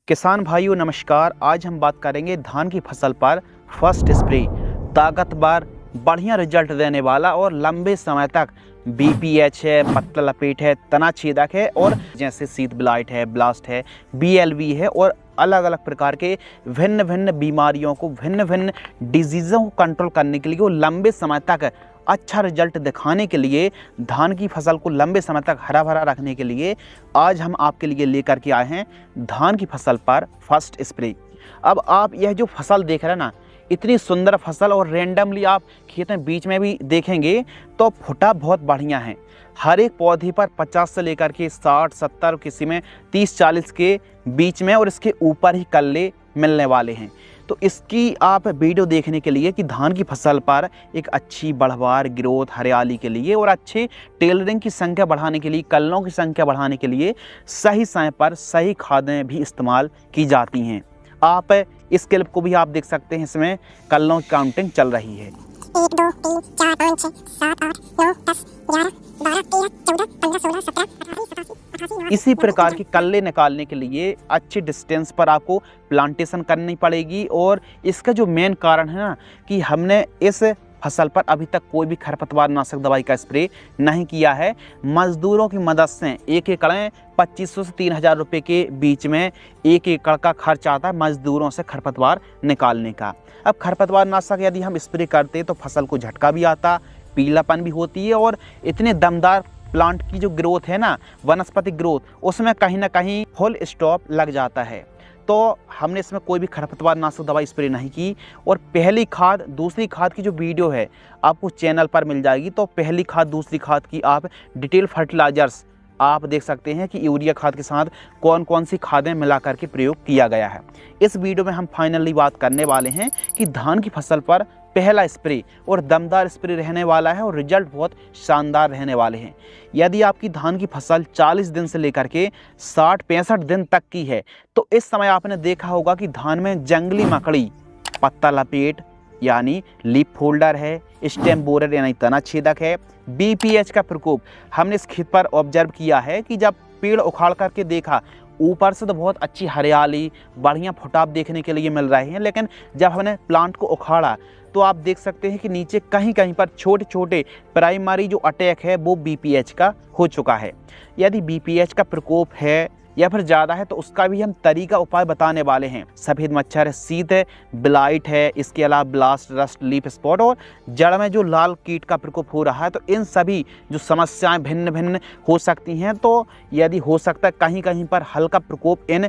किसान भाइयों नमस्कार। आज हम बात करेंगे धान की फसल पर फर्स्ट स्प्रे, ताकतवर, बढ़िया रिजल्ट देने वाला और लंबे समय तक बीपीएच है, पत्ता लपेट है, तना छेदक है और जैसे सीड ब्लाइट है, ब्लास्ट है, बीएलवी है और अलग अलग प्रकार के भिन्न भिन्न बीमारियों को, भिन्न भिन्न डिजीज़ों को कंट्रोल करने के लिए और लंबे समय तक अच्छा रिजल्ट दिखाने के लिए, धान की फसल को लंबे समय तक हरा भरा रखने के लिए आज हम आपके लिए लेकर के आए हैं धान की फसल पर फर्स्ट स्प्रे। अब आप यह जो फसल देख रहे हैं ना, इतनी सुंदर फसल और रेंडमली आप खेत में बीच में भी देखेंगे तो फुटा बहुत बढ़िया है। हर एक पौधे पर 50 से लेकर के 60, 70, किसी में 30, 40 के बीच में और इसके ऊपर ही कल्ले मिलने वाले हैं। तो इसकी आप वीडियो देखने के लिए कि धान की फसल पर एक अच्छी बढ़वार, ग्रोथ, हरियाली के लिए और अच्छे टेलरिंग की संख्या बढ़ाने के लिए, कल्लों की संख्या बढ़ाने के लिए सही समय पर सही खादें भी इस्तेमाल की जाती हैं। आप इस क्लिप को भी आप देख सकते हैं, इसमें कल्लों की काउंटिंग चल रही है। 1 2 3 4 5 6 7 8 9 10 11 12 13 14 15 16 17 18 87 88 इसी प्रकार के कल्ले निकालने के लिए अच्छी डिस्टेंस पर आपको प्लांटेशन करनी पड़ेगी। और इसका जो मेन कारण है ना कि हमने इस फसल पर अभी तक कोई भी खरपतवार नाशक दवाई का स्प्रे नहीं किया है। मजदूरों की मदद से एक एकड़ में 2500 से 3000 रुपये के बीच में एक एकड़ का खर्च आता है मजदूरों से खरपतवार निकालने का। अब खरपतवार नाशक यदि हम स्प्रे करते तो फसल को झटका भी आता, पीलापन भी होती है और इतने दमदार प्लांट की जो ग्रोथ है ना, वनस्पति ग्रोथ, उसमें कहीं ना कहीं फुल स्टॉप लग जाता है। तो हमने इसमें कोई भी खरपतवार नाशक दवाई स्प्रे नहीं की। और पहली खाद दूसरी खाद की जो वीडियो है आपको चैनल पर मिल जाएगी। तो पहली खाद दूसरी खाद की आप डिटेल फर्टिलाइजर्स आप देख सकते हैं कि यूरिया खाद के साथ कौन कौन सी खादें मिला करके प्रयोग किया गया है। इस वीडियो में हम फाइनली बात करने वाले हैं कि धान की फसल पर पहला स्प्रे और दमदार स्प्रे रहने वाला है और रिजल्ट बहुत शानदार रहने वाले हैं। यदि आपकी धान की फसल 40 दिन से लेकर के 60-65 दिन तक की है तो इस समय आपने देखा होगा कि धान में जंगली मकड़ी, पत्ता लपेट यानी लीफ फोल्डर है, स्टेम बोरर यानी तना छेदक है, बीपीएच का प्रकोप हमने इस खेत पर ऑब्जर्व किया है कि जब पेड़ उखाड़ करके देखा, ऊपर से तो बहुत अच्छी हरियाली, बढ़िया फुटाव देखने के लिए मिल रहे हैं, लेकिन जब हमने प्लांट को उखाड़ा तो आप देख सकते हैं कि नीचे कहीं कहीं पर छोटे छोटे प्राइमरी जो अटैक है वो बीपीएच का हो चुका है। यदि बीपीएच का प्रकोप है या फिर ज़्यादा है तो उसका भी हम तरीका उपाय बताने वाले हैं। सफ़ेद मच्छर है, सीध है, ब्लाइट है, इसके अलावा ब्लास्ट, रस्ट, लीफ स्पॉट और जड़ में जो लाल कीट का प्रकोप हो रहा है। तो इन सभी जो समस्याएं भिन्न भिन्न हो सकती हैं। तो यदि हो सकता है कहीं कहीं पर हल्का प्रकोप इन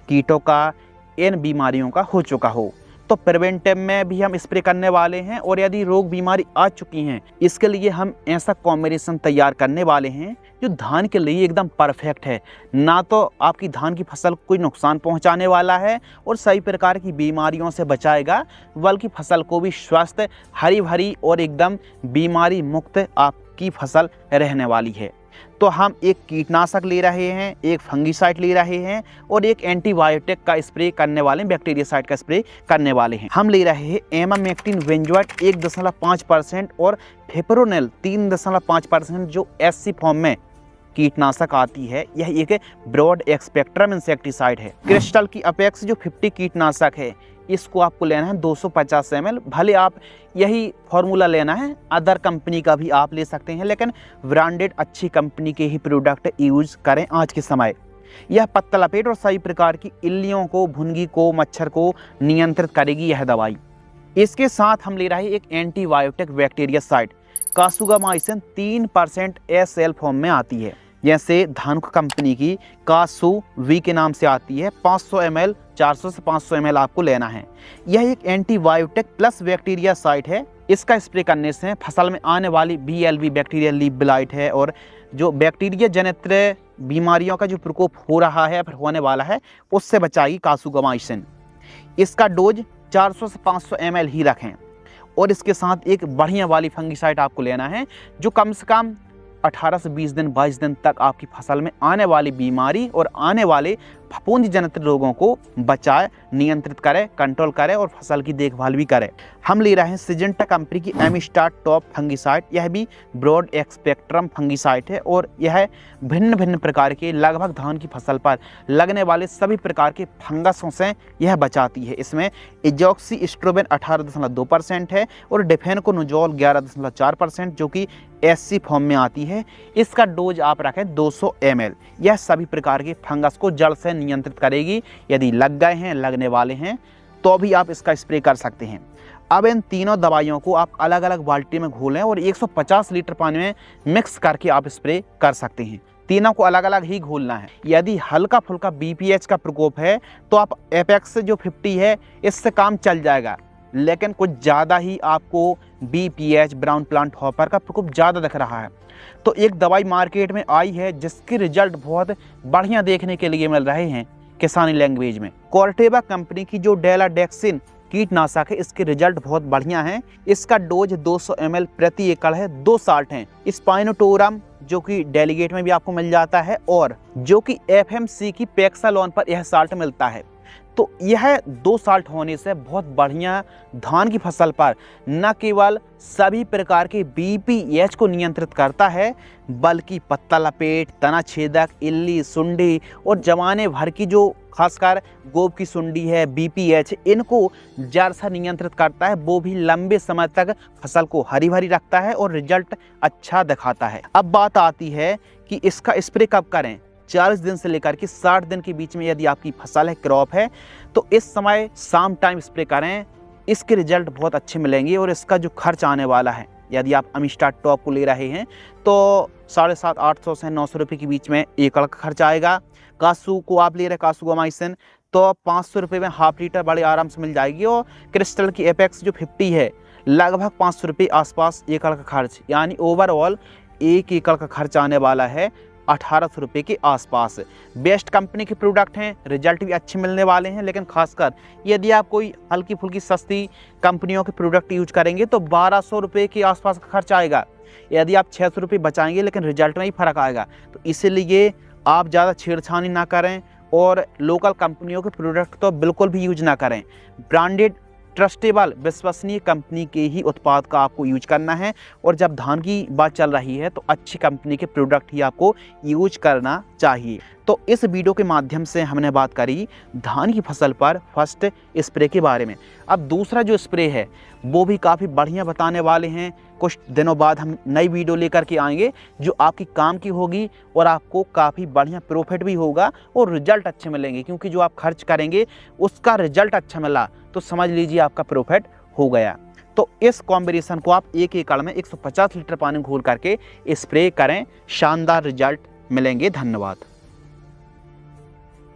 कीटों का, इन बीमारियों का हो चुका हो तो प्रिवेंटिव में भी हम स्प्रे करने वाले हैं। और यदि रोग बीमारी आ चुकी हैं, इसके लिए हम ऐसा कॉम्बिनेशन तैयार करने वाले हैं जो धान के लिए एकदम परफेक्ट है। ना तो आपकी धान की फसल को कोई नुकसान पहुंचाने वाला है और सही प्रकार की बीमारियों से बचाएगा, बल्कि फसल को भी स्वस्थ, हरी भरी और एकदम बीमारी मुक्त आपकी फसल रहने वाली है। तो हम एक कीटनाशक ले रहे हैं, एक फंगीसाइड ले रहे हैं और एक एंटीबायोटिक का स्प्रे करने वाले, बैक्टीरियासाइड का स्प्रे करने वाले हैं। हम ले रहे हैं एमामेक्टिन बेंजोएट 1.5% और फिप्रोनिल 3.5% जो एससी फॉर्म में कीटनाशक आती है। यह एक ब्रॉड स्पेक्ट्रम इंसेक्टिसाइड है। क्रिस्टल की अपेक्स जो 50 कीटनाशक है, इसको आपको लेना है 250 ml। भले आप यही फॉर्मूला लेना है, अदर कंपनी का भी आप ले सकते हैं, लेकिन ब्रांडेड अच्छी कंपनी के ही प्रोडक्ट यूज करें आज के समय। यह पत्ता लपेट और सभी प्रकार की इल्लियों को, भुनगी को, मच्छर को नियंत्रित करेगी यह दवाई। इसके साथ हम ले रहे हैं एक एंटीबायोटिक बैक्टीरियासाइड, कासुगामाइसिन 3% एसएल फॉर्म में आती है। जैसे धान कंपनी की कासु वी के नाम से आती है। 500 ml, 400 से 500 ml आपको लेना है। यह एक एंटीबायोटिक प्लस बैक्टीरियासाइड है। इसका स्प्रे करने से फसल में आने वाली बीएलवी, बैक्टीरियल लीफ ब्लाइट है और जो बैक्टीरिया जनित बीमारियों का जो प्रकोप हो रहा है, फिर होने वाला है, उससे बचाएगी कासुगामाइसिन। इसका डोज 400 से 500 ml ही रखें। और इसके साथ एक बढ़िया वाली फंगीसाइड आपको लेना है जो कम से कम 18 से 20 दिन, 22 दिन तक आपकी फसल में आने वाली बीमारी और आने वाले फफूंदी जनित रोगों को बचाए, नियंत्रित करे, कंट्रोल करे और फसल की देखभाल भी करे। हम ले रहे हैं सिजेंटा कंपनी की एमिस्टार टॉप फंगिसाइड। यह भी ब्रॉड स्पेक्ट्रम फंगिसाइड है और यह भिन्न भिन्न प्रकार के लगभग धान की फसल पर लगने वाले सभी प्रकार के फंगसों से यह बचाती है। इसमें एजॉक्सीस्ट्रोबिन 18.2% है और डिफेनकोनोजोल 11.4% जो कि एससी फॉर्म में आती है। इसका डोज आप रखें 200 ml। यह सभी प्रकार के फंगस को जड़ से नियंत्रित करेगी। यदि लग गए हैं, लगने वाले हैं तो भी आप इसका स्प्रे कर सकते हैं। अब इन तीनों दवाइयों को आप अलग अलग बाल्टी में घोलें और 150 लीटर पानी में मिक्स करके आप स्प्रे कर सकते हैं। तीनों को अलग अलग ही घोलना है। यदि हल्का फुल्का बीपीएच का प्रकोप है तो आप एपेक्स जो 50 है इससे काम चल जाएगा, लेकिन कुछ ज़्यादा ही आपको बीपीएच ब्राउन प्लांट हॉपर का प्रकोप ज़्यादा दिख रहा है तो एक दवाई मार्केट में आई है जिसके रिजल्ट बहुत बढ़िया देखने के लिए मिल रहे हैं किसानी लैंग्वेज में। कॉर्टेवा कंपनी की जो डेलाडेक्सिन कीटनाशक है इसके रिजल्ट बहुत बढ़िया हैं। इसका डोज 200 ml प्रति एकड़ है, 2 साल्ट हैं। स्पाइनोटोरम जो कि डेलीगेट में भी आपको मिल जाता है और जो कि एफएमसी की पैक्सालोन पर यह साल्ट मिलता है। तो यह 2 साल्ट होने से बहुत बढ़िया धान की फसल पर न केवल सभी प्रकार के बीपीएच को नियंत्रित करता है बल्कि पत्ता लपेट, तना छेदक, इल्ली, सुंडी और जमाने भर की जो खासकर गोब की सुंडी है, बीपीएच, इनको जड़ से नियंत्रित करता है। वो भी लंबे समय तक फसल को हरी भरी रखता है और रिजल्ट अच्छा दिखाता है। अब बात आती है कि इसका स्प्रे कब करें। 40 दिन से लेकर के 60 दिन के बीच में यदि आपकी फसल है, क्रॉप है, तो इस समय शाम टाइम स्प्रे करें। इसके रिजल्ट बहुत अच्छे मिलेंगे और इसका जो खर्च आने वाला है, यदि आप एमिस्टार टॉप को ले रहे हैं तो 750-800 से 900 रुपये के बीच में एकड़ का खर्च आएगा। कासू को आप ले रहे कासूगामाइसिन तो 500 रुपये में हाफ लीटर बड़े आराम से मिल जाएगी और क्रिस्टल की एपेक्स जो 50 है लगभग 500 रुपये आसपास एकड़ का खर्च, यानी ओवरऑल 1 एकड़ का खर्च आने वाला है 1800 रुपये के आसपास। बेस्ट कंपनी के प्रोडक्ट हैं, रिजल्ट भी अच्छे मिलने वाले हैं, लेकिन खासकर यदि आप कोई हल्की फुल्की सस्ती कंपनियों के प्रोडक्ट यूज करेंगे तो 1200 रुपये के आसपास का खर्च आएगा। यदि आप 600 रुपये बचाएंगे लेकिन रिजल्ट में ही फ़र्क आएगा। तो इसीलिए आप ज़्यादा छेड़छानी ना करें और लोकल कंपनियों के प्रोडक्ट तो बिल्कुल भी यूज ना करें। ब्रांडेड ट्रस्टेबल विश्वसनीय कंपनी के ही उत्पाद का आपको यूज करना है और जब धान की बात चल रही है तो अच्छी कंपनी के प्रोडक्ट ही आपको यूज करना चाहिए। तो इस वीडियो के माध्यम से हमने बात करी धान की फसल पर फर्स्ट स्प्रे के बारे में। अब दूसरा जो स्प्रे है वो भी काफ़ी बढ़िया बताने वाले हैं। कुछ दिनों बाद हम नई वीडियो लेकर के आएंगे जो आपकी काम की होगी और आपको काफ़ी बढ़िया प्रॉफिट भी होगा और रिजल्ट अच्छे मिलेंगे, क्योंकि जो आप खर्च करेंगे उसका रिजल्ट अच्छा मिला तो समझ लीजिए आपका प्रॉफिट हो गया। तो इस कॉम्बिनेशन को आप 1 एकड़ में 150 लीटर पानी घोल करके स्प्रे करें, शानदार रिजल्ट मिलेंगे। धन्यवाद।